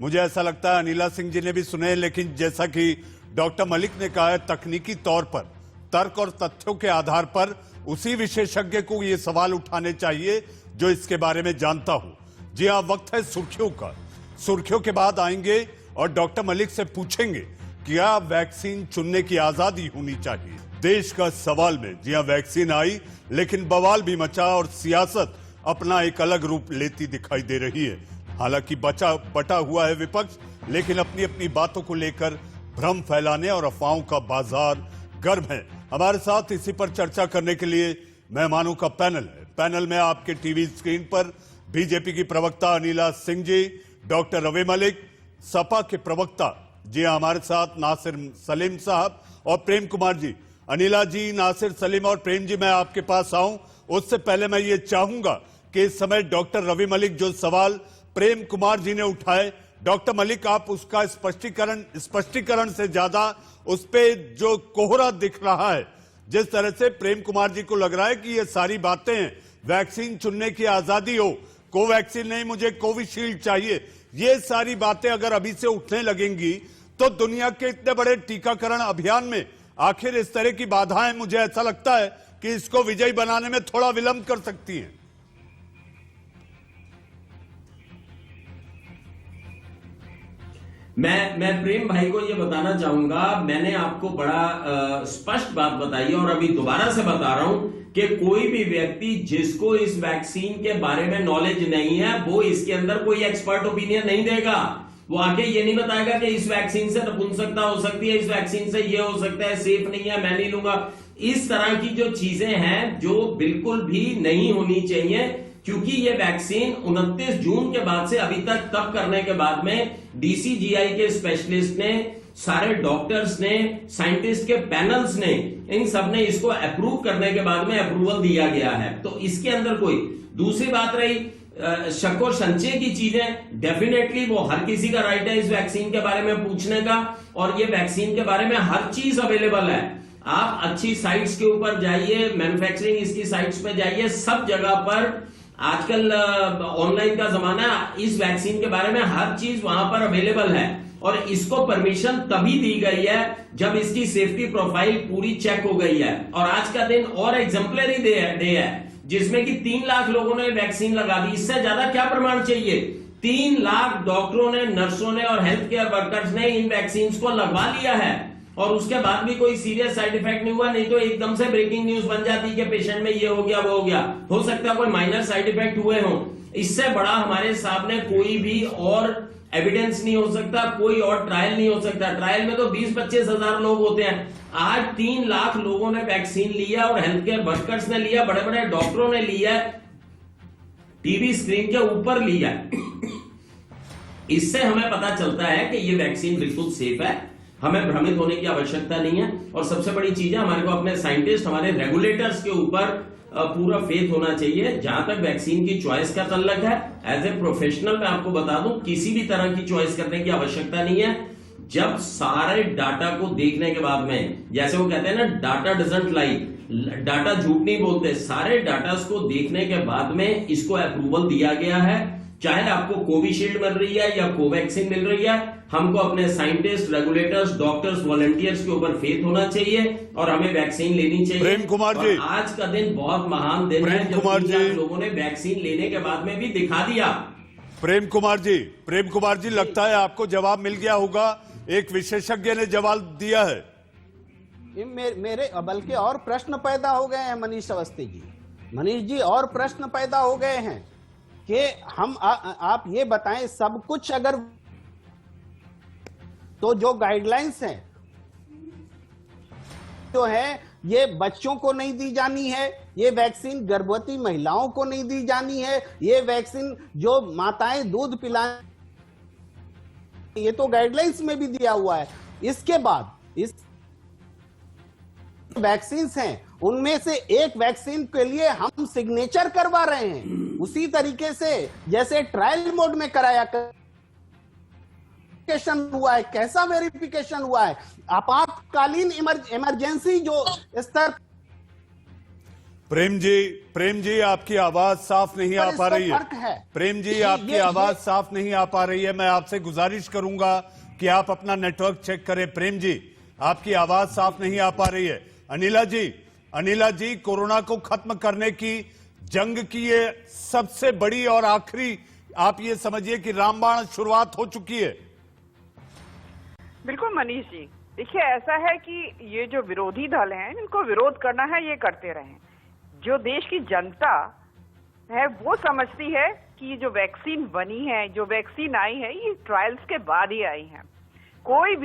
मुझे ऐसा लगता है अनिला सिंह जी ने भी सुने हैं, लेकिन जैसा कि डॉक्टर मलिक ने कहा है, तकनीकी तौर पर तर्क और तथ्यों के आधार पर उसी विशेषज्ञ को ये सवाल उठाने चाहिए जो इसके बारे में जानता हो। जी हाँ, वक्त है सुर्खियों का। सुर्खियों के बाद आएंगे और डॉक्टर मलिक से पूछेंगे क्या वैक्सीन चुनने की आजादी होनी चाहिए देश का सवाल में। जी हाँ, वैक्सीन आई लेकिन बवाल भी मचा और सियासत अपना एक अलग रूप लेती दिखाई दे रही है। हालांकि बटा हुआ है विपक्ष, लेकिन अपनी अपनी बातों को लेकर भ्रम फैलाने और अफवाहों का बाजार गर्म है। हमारे साथ इसी पर चर्चा करने के लिए मेहमानों का पैनल है। पैनल में आपके टीवी स्क्रीन पर बीजेपी की प्रवक्ता अनिला सिंह जी, डॉक्टर रवि मलिक, सपा के प्रवक्ता जी हमारे साथ नासिर सलीम साहब और प्रेम कुमार जी। अनिला जी, नासिर सलीम और प्रेम जी, मैं आपके पास आऊं उससे पहले मैं ये चाहूंगा कि इस समय डॉक्टर रवि मलिक जो सवाल प्रेम कुमार जी ने उठाए, डॉक्टर मलिक आप उसका स्पष्टीकरण से ज्यादा उस पे जो कोहरा दिख रहा है, जिस तरह से प्रेम कुमार जी को लग रहा है कि ये सारी बातें वैक्सीन चुनने की आजादी हो, कोवैक्सीन नहीं मुझे कोविशील्ड चाहिए, ये सारी बातें अगर अभी से उठने लगेंगी तो दुनिया के इतने बड़े टीकाकरण अभियान में आखिर इस तरह की बाधाएं, मुझे ऐसा लगता है कि इसको विजयी बनाने में थोड़ा विलंब कर सकती हैं। मैं प्रेम भाई को ये बताना चाहूंगा, मैंने आपको बड़ा स्पष्ट बात बताई और अभी दोबारा से बता रहा हूं कि कोई भी व्यक्ति जिसको इस वैक्सीन के बारे में नॉलेज नहीं है वो इसके अंदर कोई एक्सपर्ट ओपिनियन नहीं देगा। वो आके ये नहीं बताएगा कि इस वैक्सीन से नपुंसकता हो सकती है, इस वैक्सीन से ये हो सकता है, सेफ नहीं है, मैं नहीं लूंगा। इस तरह की जो चीजें हैं जो बिल्कुल भी नहीं होनी चाहिए, क्योंकि ये वैक्सीन 29 जून के बाद से अभी तक तब करने के बाद में डीसीजीआई के स्पेशलिस्ट ने, सारे डॉक्टर्स ने, साइंटिस्ट के पैनल्स ने, इन सब ने इसको अप्रूव करने के बाद में अप्रूवल दिया गया है। तो इसके अंदर कोई दूसरी बात रही शक और संशय की चीजें, डेफिनेटली वो हर किसी का राइट है इस वैक्सीन के बारे में पूछने का, और ये वैक्सीन के बारे में हर चीज अवेलेबल है। आप अच्छी साइट्स के ऊपर जाइए, मैन्युफैक्चरिंग इसकी साइट्स पे जाइए, सब जगह पर आजकल ऑनलाइन का जमाना, इस वैक्सीन के बारे में हर चीज वहां पर अवेलेबल है। और इसको परमिशन तभी दी गई है जब इसकी सेफ्टी प्रोफाइल पूरी चेक हो गई है। और आज का दिन और एग्जाम्पलरी डे है जिसमें कि 3 लाख लोगों ने वैक्सीन लगा दी। इससे ज्यादा क्या प्रमाण चाहिए? 3 लाख डॉक्टरों ने, नर्सों ने और हेल्थ केयर वर्कर्स ने इन वैक्सीन को लगवा लिया है और उसके बाद भी कोई सीरियस साइड इफेक्ट नहीं हुआ। नहीं तो एकदम से ब्रेकिंग न्यूज बन जाती कि पेशेंट में ये हो गया, वो हो गया। हो सकता है कोई माइनर साइड इफेक्ट हुए हों। इससे बड़ा हमारे सामने कोई भी और एविडेंस नहीं हो सकता, कोई और ट्रायल नहीं हो सकता। ट्रायल में तो 20-25 हजार लोग होते हैं। आज 3 लाख लोगों ने वैक्सीन लिया और हेल्थ केयर वर्कर्स ने लिया, बड़े बड़े डॉक्टरों ने लिया। टीवी स्क्रीन के ऊपर ली जाए। इससे हमें पता चलता है कि ये वैक्सीन बिल्कुल सेफ है, हमें भ्रमित होने की आवश्यकता नहीं है। और सबसे बड़ी चीज है, हमारे को अपने साइंटिस्ट, हमारे रेगुलेटर्स के ऊपर पूरा फेथ होना चाहिए। जहां तक वैक्सीन की चॉइस का तल्लक है, एज ए प्रोफेशनल मैं आपको बता दूं, किसी भी तरह की चॉइस करने की आवश्यकता नहीं है। जब सारे डाटा को देखने के बाद में, जैसे वो कहते हैं ना, डाटा डजंट लाई, डाटा झूठ नहीं बोलते, सारे डाटा को देखने के बाद में इसको अप्रूवल दिया गया है। चाहे आपको कोविशील्ड मिल रही है या कोवैक्सीन मिल रही है, हमको अपने साइंटिस्ट, रेगुलेटर्स, डॉक्टर्स, वॉलंटियर्स के ऊपर फेथ होना चाहिए और हमें वैक्सीन लेनी चाहिए। प्रेम कुमार जी, आज का दिन बहुत महान दिन है, जब लोगों ने वैक्सीन लेने के बाद में भी दिखा दिया। प्रेम कुमार जी, लगता है आपको जवाब मिल गया होगा। एक विशेषज्ञ ने जवाब दिया है। मेरे बल्कि और प्रश्न पैदा हो गए हैं मनीष अवस्थी जी। मनीष जी, और प्रश्न पैदा हो गए हैं कि हम आप ये बताएं, सब कुछ अगर तो जो गाइडलाइंस हैं जो है ये बच्चों को नहीं दी जानी है, ये वैक्सीन गर्भवती महिलाओं को नहीं दी जानी है, ये वैक्सीन जो माताएं दूध पिलाएं, ये तो गाइडलाइंस में भी दिया हुआ है। इसके बाद इस वैक्सीन हैं, उनमें से एक वैक्सीन के लिए हम सिग्नेचर करवा रहे हैं, उसी तरीके से जैसे ट्रायल मोड में कराया हुआ है। कैसा वेरिफिकेशन हुआ है? आपातकालीन इमरजेंसी जो स्तर। प्रेम जी आपकी आवाज साफ नहीं आ पा रही है। प्रेम जी, आपकी आवाज साफ नहीं आ पा रही है। मैं आपसे गुजारिश करूंगा कि आप अपना नेटवर्क चेक करें। प्रेम जी, आपकी आवाज साफ नहीं आ पा रही है। अनिला जी, कोरोना को खत्म करने की जंग की ये सबसे बड़ी और आखिरी, आप ये समझिए कि रामबाण शुरुआत हो चुकी है। बिल्कुल मनीष जी, देखिए ऐसा है कि ये जो विरोधी दल हैं, इनको विरोध करना है, ये करते रहें। जो देश की जनता है वो समझती है कि ये जो वैक्सीन बनी है, जो वैक्सीन आई है, ये ट्रायल्स के बाद ही आई है। कोई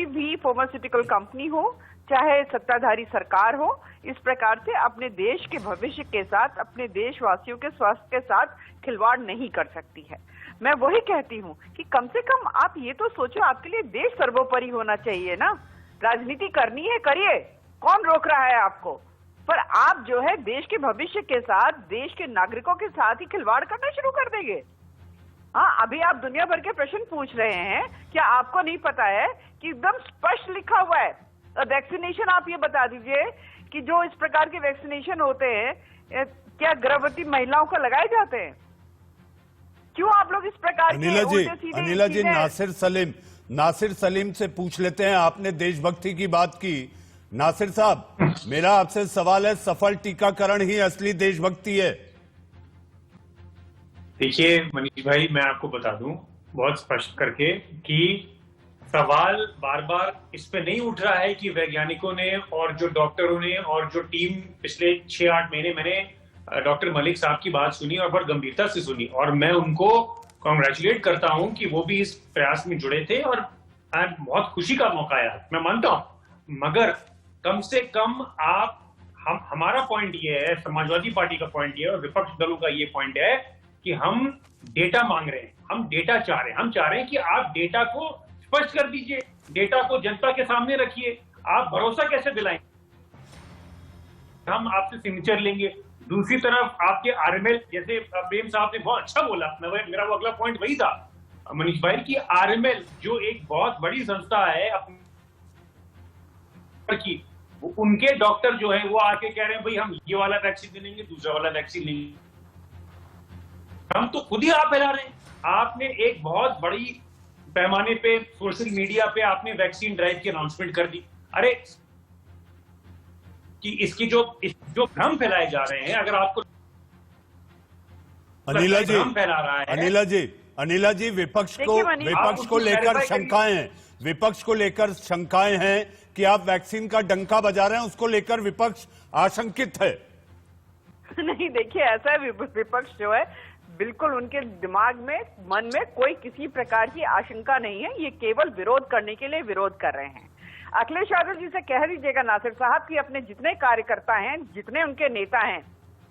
भी फार्मास्यूटिकल कंपनी हो, चाहे सत्ताधारी सरकार हो, इस प्रकार से अपने देश के भविष्य के साथ, अपने देशवासियों के स्वास्थ्य के साथ खिलवाड़ नहीं कर सकती है। मैं वही कहती हूँ कि कम से कम आप ये तो सोचो, आपके लिए देश सर्वोपरि होना चाहिए ना। राजनीति करनी है, करिए, कौन रोक रहा है आपको, पर आप जो है देश के भविष्य के साथ, देश के नागरिकों के साथ ही खिलवाड़ करना शुरू कर देंगे। हाँ, अभी आप दुनिया भर के प्रश्न पूछ रहे हैं, क्या आपको नहीं पता है कि एकदम स्पष्ट लिखा हुआ है वैक्सीनेशन? आप ये बता दीजिए कि जो इस प्रकार के वैक्सीनेशन होते हैं, क्या गर्भवती महिलाओं को लगाए जाते हैं? क्यों आप लोग इस प्रकार अनिला जी, नासिर सलीम से पूछ लेते हैं। आपने देशभक्ति की बात की। नासिर साहब, मेरा आपसे सवाल है, सफल टीकाकरण ही असली देशभक्ति है? देखिए मनीष भाई, मैं आपको बता दूं बहुत स्पष्ट करके कि सवाल बार बार इस पे नहीं उठ रहा है कि वैज्ञानिकों ने और जो डॉक्टरों ने और जो टीम पिछले 6-8 महीने, मैंने डॉक्टर मलिक साहब की बात सुनी और बहुत गंभीरता से सुनी, और मैं उनको कॉन्ग्रेचुलेट करता हूं कि वो भी इस प्रयास में जुड़े थे और बहुत खुशी का मौका आया, मैं मानता हूं। मगर कम से कम हमारा पॉइंट ये है, समाजवादी पार्टी का पॉइंट ये है और विपक्ष दलों का ये पॉइंट है कि हम डेटा मांग रहे हैं, हम डेटा चाह रहे हैं। हम चाह रहे हैं कि आप डेटा को स्पष्ट कर दीजिए, डेटा को जनता के सामने रखिए। आप भरोसा कैसे दिलाएंगे? हम आपसे सिग्नेचर लेंगे। दूसरी तरफ आपके आरएमएल, जैसे प्रेम साहब ने बहुत अच्छा बोला, मेरा वो अगला पॉइंट वही था मनीष भाई, कि आरएमएल जो एक बहुत बड़ी संस्था है अपनी की, उनके डॉक्टर जो है वो आके कह रहे हैं भाई हम ये वाला वैक्सीन देंगे, दूसरा वाला वैक्सीन लेंगे। हम तो खुद ही आप फैला रहे हैं। आपने एक बहुत बड़ी पैमाने पे सोशल मीडिया पे आपने वैक्सीन ड्राइव की अनाउंसमेंट कर दी। अरे कि इसकी जो भ्रम फैलाए जा रहे हैं, अगर आपको अनिला जी विपक्ष को लेकर शंकाएं हैं, विपक्ष को लेकर शंकाएं हैं कि आप वैक्सीन का डंका बजा रहे हैं, उसको लेकर विपक्ष आशंकित है। नहीं, देखिए ऐसा है, विपक्ष जो है बिल्कुल उनके दिमाग में, मन में कोई किसी प्रकार की आशंका नहीं है। ये केवल विरोध करने के लिए विरोध कर रहे हैं। अखिलेश यादव जी से कह दीजिएगा नासिर साहब कि अपने जितने कार्यकर्ता हैं, जितने उनके नेता हैं,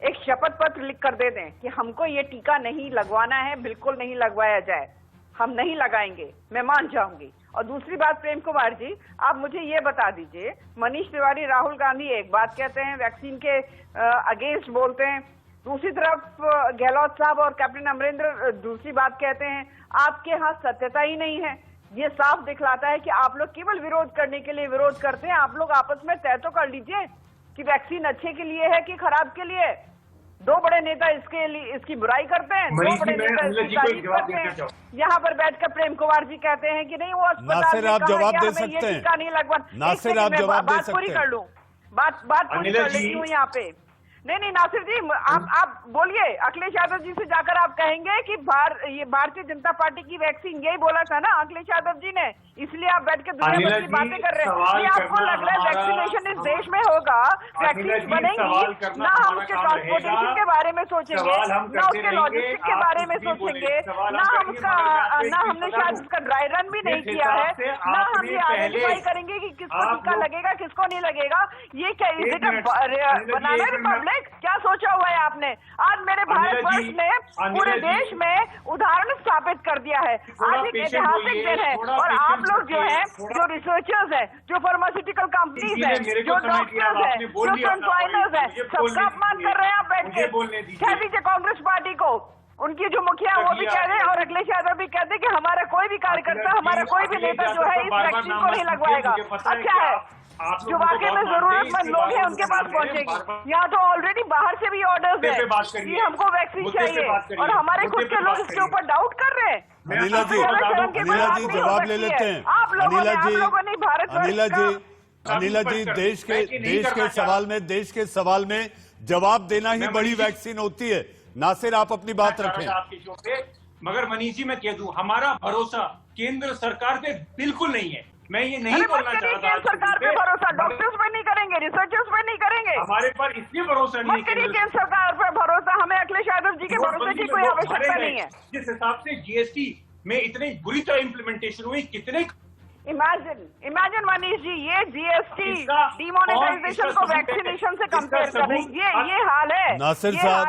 एक शपथ पत्र लिख कर दे दें कि हमको ये टीका नहीं लगवाना है, बिल्कुल नहीं लगवाया जाए, हम नहीं लगाएंगे, मैं मान जाऊंगी। और दूसरी बात प्रेम कुमार जी, आप मुझे ये बता दीजिए, मनीष तिवारी, राहुल गांधी एक बात कहते हैं, वैक्सीन के अगेंस्ट बोलते हैं, दूसरी तरफ गहलोत साहब और कैप्टन अमरिंदर दूसरी बात कहते हैं। आपके यहाँ सत्यता ही नहीं है। ये साफ दिखलाता है कि आप लोग केवल विरोध करने के लिए विरोध करते हैं। आप लोग आपस में तय तो कर लीजिए कि वैक्सीन अच्छे के लिए है कि खराब के लिए। दो बड़े नेता इसके लिए इसकी बुराई करते हैं, दो बड़े नेता इसकी तारीफ करते हैं। यहाँ पर बैठकर प्रेम कुमार जी कहते हैं कि नहीं वो अस्पताल में आप जवाब दे सकते हैं, टीका नहीं लगवा। नासिर आप जवाब दे सकते हैं। बात पूरी कर लूं, बात पूरी कर लेती हूँ यहाँ पे। नहीं नासिर जी, आप बोलिए। अखिलेश यादव जी से जाकर आप कहेंगे कि ये भारतीय जनता पार्टी की वैक्सीन, यही बोला था ना अखिलेश यादव जी ने, इसलिए आप बैठ के दुनिया भर की बातें कर रहे हैं। ये आपको लग रहा है वैक्सीनेशन इस देश में होगा, वैक्सीन बनेंगी, ना हम उसके ट्रांसपोर्टेशन के बारे में सोचेंगे, ना उसके लॉजिस्टिक के बारे में सोचेंगे, ना हमने शायद उसका ड्राई रन भी नहीं किया है, ना हम ये आइडेंटिफाई करेंगे कि किसको टीका लगेगा किसको नहीं लगेगा। ये क्या इज इट बनाना रिपब्लिक? क्या सोचा हुआ है आपने? आज मेरे भारतवर्ष ने पूरे देश में उदाहरण स्थापित कर दिया है। आज एक ऐतिहासिक दिन है और आप लोग जो है, जो रिसर्चर्स है, जो फार्मास्यूटिकल कंपनीज है, जो डॉक्टर्स है, जो फ्रंटलाइनर्स है, सबका अपमान कर रहे हैं आप बैठ के। कह दीजिए कांग्रेस पार्टी को, उनकी जो मुखिया वो भी कह रहे हैं और अखिलेश यादव भी कहते हैं कि हमारा कोई भी कार्यकर्ता, हमारा कोई भी नेता जो है इस वैक्सीन को नहीं लगवाएगा। अच्छा है, जो वाकई में जरूरतमंद लोग हैं उनके पास पहुंचेगी। यहाँ तो ऑलरेडी बाहर से भी ऑर्डर्स है कि हमको वैक्सीन चाहिए और हमारे खुद के लोग इसके ऊपर डाउट कर रहे हैं। अनिला जी जवाब ले लेते हैं। अनिला जी देश के सवाल में जवाब देना ही बड़ी वैक्सीन होती है। नासिर आप अपनी बात रखें। मगर मनीष जी मैं कह दूं, हमारा भरोसा केंद्र सरकार पे बिल्कुल नहीं है। मैं ये नहीं बोलना चाहता केंद्र सरकार पे भरोसा डॉक्टर्स पे नहीं करेंगे, रिसर्चर्स पे नहीं करेंगे। हमारे पर इसलिए भरोसा नहीं है केंद्र सरकार पे भरोसा, हमें अखिलेश यादव जी के भरोसे की कोई आवश्यकता नहीं है। जिस हिसाब से जीएसटी में इतनी बुरी तरह इम्प्लीमेंटेशन हुई, कितने इमेजिन मनीष जी, ये जीएसटी डिमोनेटाइजेशन को वैक्सीनेशन से कंपेयर कर रही है। ये हाल है नासिर साहब,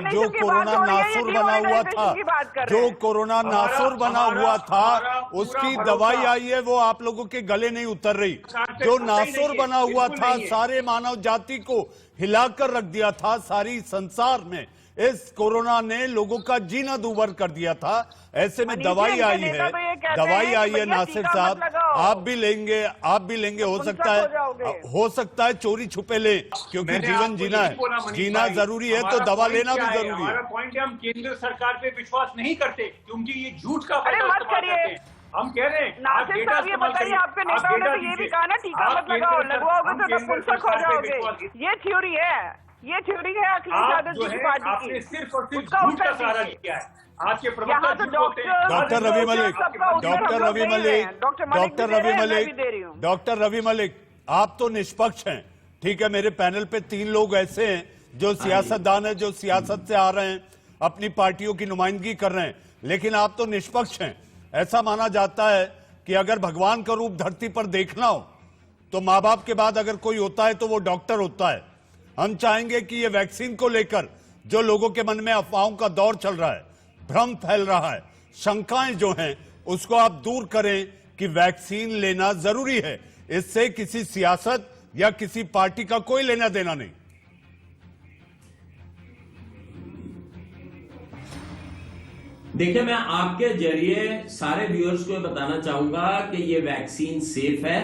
जो कोरोना नासुर बना हुआ था, जो कोरोना नासुर बना हुआ था, उसकी दवाई आई है, वो आप लोगों के गले नहीं उतर रही। जो नासुर बना हुआ था, सारे मानव जाति को हिलाकर रख दिया था, सारी संसार में इस कोरोना ने लोगों का जीना दूभर कर दिया था। ऐसे में दवाई आई है नासिर साहब, आप भी लेंगे, हो सकता है चोरी छुपे ले, क्योंकि जीवन जीना जरूरी है, तो दवा लेना भी जरूरी है। हमारा पॉइंट है, हम केंद्र सरकार पे विश्वास नहीं करते क्योंकि ये झूठ का मत करिए। हम कह रहे हैं नासिर साहब, ये बताइए, आपके नेताओं ने तो ये भी कहा ना टीका मत लगाओ, लगवाओगे तो नपुंसक हो जाओगे। ये थ्योरी है अखिलेश यादव जी की पार्टी की। सिर्फ और सिर्फ झूठ का सहारा लिया है। आज के प्रवक्ता डॉक्टर रवि मलिक, आप तो निष्पक्ष हैं, ठीक है। मेरे पैनल पे 3 लोग ऐसे हैं जो सियासतदान है, जो सियासत से आ रहे हैं, अपनी पार्टियों की नुमाइंदगी कर रहे हैं, लेकिन आप तो निष्पक्ष हैं। ऐसा माना जाता है कि अगर भगवान का रूप धरती पर देखना हो तो माँ बाप के बाद अगर कोई होता है तो वो डॉक्टर होता है। हम चाहेंगे कि ये वैक्सीन को लेकर जो लोगों के मन में अफवाहों का दौर चल रहा है, भ्रम फैल रहा है, शंकाएं जो हैं, उसको आप दूर करें कि वैक्सीन लेना जरूरी है। इससे किसी सियासत या किसी पार्टी का कोई लेना देना नहीं। देखिए, मैं आपके जरिए सारे व्यूअर्स को बताना चाहूंगा कि ये वैक्सीन सेफ है,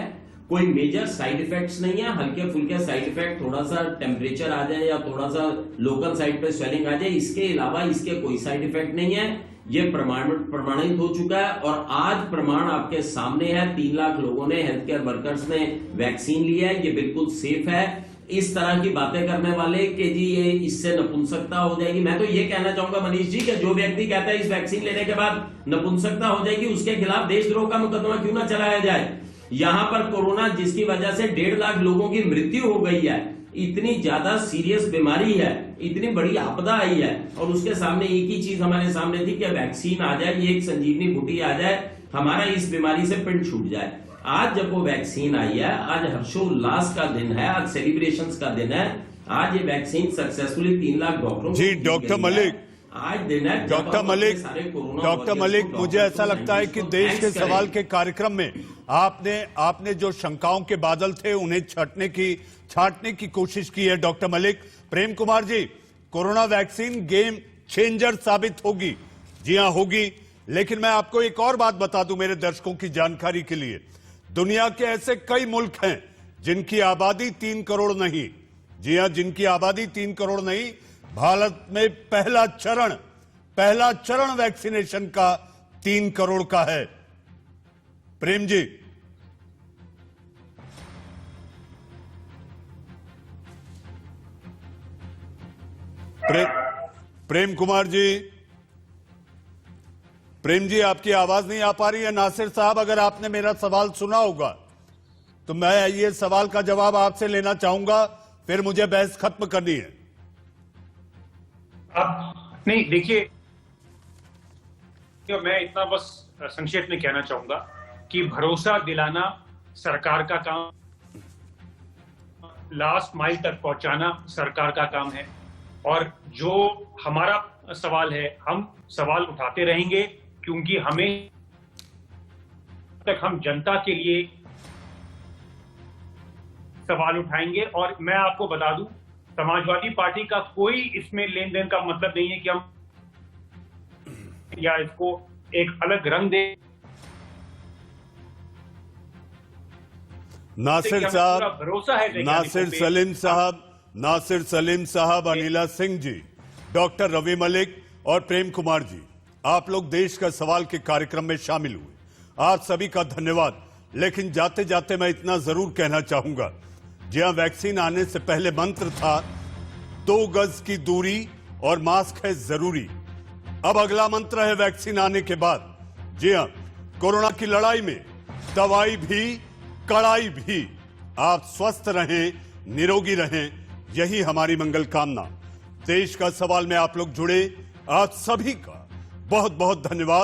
कोई मेजर साइड इफेक्ट्स नहीं है। हल्के फुल्के साइड इफेक्ट, थोड़ा सा टेम्परेचर आ जाए या थोड़ा सा लोकल साइड पे स्वेलिंग आ जाए, इसके अलावा इसके कोई साइड इफेक्ट नहीं है। ये प्रमाणित हो चुका है और आज प्रमाण आपके सामने है। 3 लाख लोगों ने, हेल्थ केयर वर्कर्स ने वैक्सीन लिया है, ये बिल्कुल सेफ है। इस तरह की बातें करने वाले कि जी ये इससे नपुंसकता हो जाएगी, मैं तो ये कहना चाहूंगा मनीष जी कि जो व्यक्ति कहता है इस वैक्सीन लेने के बाद नपुंसकता हो जाएगी, उसके खिलाफ देशद्रोह का मुकदमा क्यों ना चलाया जाए। यहां पर कोरोना जिसकी वजह से 1.5 लाख लोगों की मृत्यु हो गई है, इतनी ज्यादा सीरियस बीमारी है, इतनी बड़ी आपदा आई है, और उसके सामने एक ही चीज हमारे सामने थी कि वैक्सीन आ जाए, ये एक संजीवनी बूटी आ जाए, हमारा इस बीमारी से पिंड छूट जाए। आज जब वो वैक्सीन आई है, आज हर्षोल्लास का दिन है, आज सेलिब्रेशंस का दिन है। आज ये वैक्सीन सक्सेसफुली 3 लाख डॉक्टरों जी डॉक्टर मलिक, आज दिन है डॉक्टर मलिक, मुझे ऐसा लगता है कि देश के सवाल के कार्यक्रम में आपने जो शंकाओं के बादल थे उन्हें छांटने की कोशिश की है। Doctor Malik, Prem Kumar ji, corona vaccine game changer साबित होगी। जी हां, होगी। लेकिन मैं आपको एक और बात बता दूं मेरे दर्शकों की जानकारी के लिए, दुनिया के ऐसे कई मुल्क हैं जिनकी आबादी 3 करोड़ नहीं, जी हां, जिनकी आबादी 3 करोड़ नहीं। भारत में पहला चरण वैक्सीनेशन का 3 करोड़ का है। प्रेम जी, प्रेम कुमार जी, प्रेम जी, आपकी आवाज नहीं आ पा रही है। नासिर साहब, अगर आपने मेरा सवाल सुना होगा तो मैं ये सवाल का जवाब आपसे लेना चाहूंगा, फिर मुझे बहस खत्म करनी है। आप नहीं, देखिए, मैं इतना बस संक्षेप में कहना चाहूंगा कि भरोसा दिलाना सरकार का काम, लास्ट माइल तक पहुंचाना सरकार का काम है। और जो हमारा सवाल है, हम सवाल उठाते रहेंगे, क्योंकि हमें तक हम जनता के लिए सवाल उठाएंगे। और मैं आपको बता दूं, समाजवादी पार्टी का कोई इसमें लेन देन का मतलब नहीं है कि हम या इसको एक अलग रंग दे। नासिर साहब, भरोसा है नासिर सलीम साहब, अनिला सिंह जी, डॉक्टर रवि मलिक और प्रेम कुमार जी, आप लोग देश का सवाल के कार्यक्रम में शामिल हुए। आप सभी का धन्यवाद। लेकिन जाते जाते मैं इतना जरूर कहना चाहूंगा, जी हां, वैक्सीन आने से पहले मंत्र था 2 गज की दूरी और मास्क है जरूरी। अब अगला मंत्र है वैक्सीन आने के बाद। जी हां, कोरोना की लड़ाई में दवाई भी कड़ाई भी। आप स्वस्थ रहें, निरोगी रहें, यही हमारी मंगल कामना। देश का सवाल में आप लोग जुड़े, आप सभी का बहुत बहुत धन्यवाद।